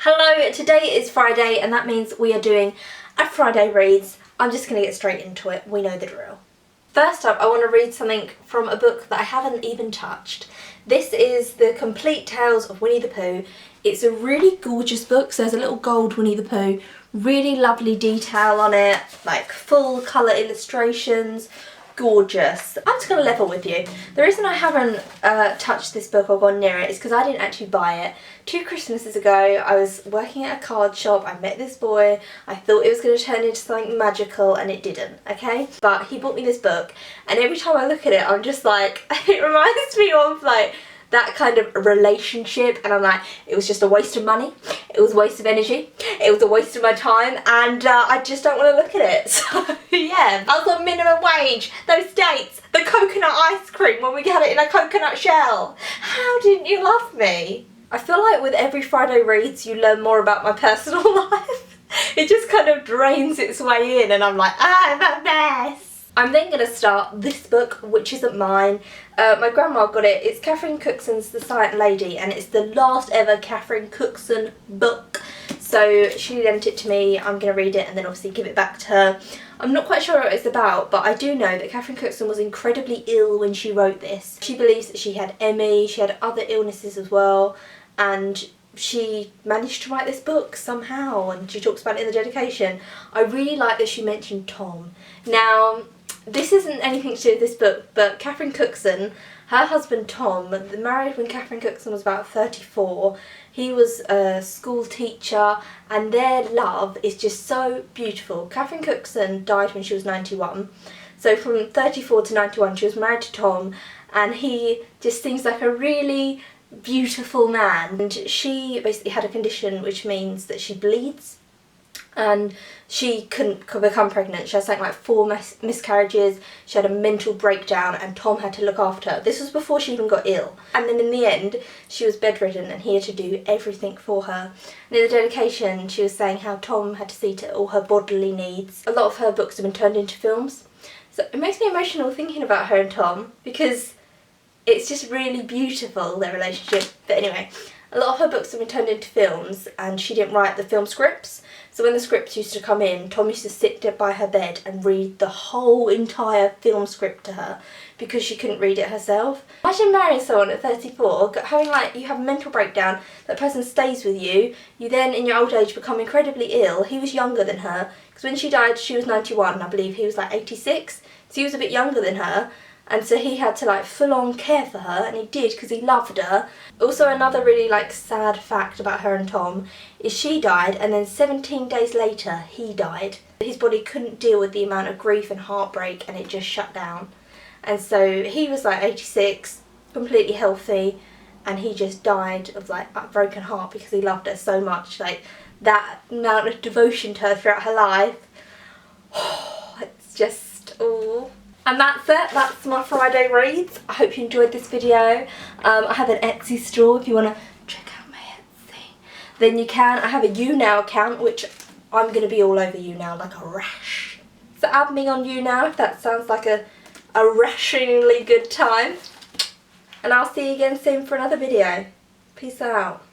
Hello, today is Friday and that means we are doing a Friday Reads. I'm just going to get straight into it, we know the drill. First up, I want to read something from a book that I haven't even touched. This is The Complete Tales of Winnie the Pooh. It's a really gorgeous book, so there's a little gold Winnie the Pooh, really lovely detail on it, like full colour illustrations. Gorgeous. I'm just going to level with you. The reason I haven't touched this book or gone near it is because I didn't actually buy it. 2 Christmases ago I was working at a card shop, I met this boy, I thought it was going to turn into something magical and it didn't, okay? But he bought me this book and every time I look at it I'm just like, it reminds me of like that kind of relationship, and I'm like, it was just a waste of money, it was a waste of energy, it was a waste of my time, and I just don't want to look at it. So yeah, I was on minimum wage, those dates, the coconut ice cream when we had it in a coconut shell. How didn't you love me? I feel like with every Friday Reads you learn more about my personal life. It just kind of drains its way in and I'm like, I'm a mess. I'm then going to start this book, which isn't mine. My grandma got it. It's Catherine Cookson's The Silent Lady, and it's the last ever Catherine Cookson book. So she lent it to me. I'm going to read it and then obviously give it back to her. I'm not quite sure what it's about, but I do know that Catherine Cookson was incredibly ill when she wrote this. She believes that she had ME, she had other illnesses as well, and she managed to write this book somehow, and she talks about it in the dedication. I really like that she mentioned Tom. Now, this isn't anything to do with this book, but Catherine Cookson, her husband Tom, they married when Catherine Cookson was about 34. He was a school teacher and their love is just so beautiful. Catherine Cookson died when she was 91. So from 34 to 91 she was married to Tom, and he just seems like a really beautiful man. And she basically had a condition which means that she bleeds and she couldn't become pregnant. She had something like 4 miscarriages, she had a mental breakdown, and Tom had to look after her. This was before she even got ill. And then in the end she was bedridden and he had to do everything for her. And in the dedication she was saying how Tom had to see to all her bodily needs. A lot of her books have been turned into films, so it makes me emotional thinking about her and Tom because it's just really beautiful, their relationship. But anyway, a lot of her books have been turned into films and she didn't write the film scripts. So when the scripts used to come in, Tom used to sit by her bed and read the whole entire film script to her because she couldn't read it herself. Imagine marrying someone at 34, having like, you have a mental breakdown, that person stays with you, you then in your old age become incredibly ill. He was younger than her, because when she died she was 91, I believe he was like 86, so he was a bit younger than her. And so he had to like full on care for her, and he did because he loved her. Also, another really like sad fact about her and Tom is she died and then 17 days later he died. His body couldn't deal with the amount of grief and heartbreak and it just shut down. And so he was like 86, completely healthy, and he just died of like a broken heart because he loved her so much. Like that amount of devotion to her throughout her life. It's just, oh. And that's it, that's my Friday Reads. I hope you enjoyed this video. I have an Etsy store if you want to check out my Etsy. Then you can. I have a YouNow account, which I'm going to be all over YouNow like a rash. So add me on YouNow if that sounds like a rationally good time. And I'll see you again soon for another video. Peace out.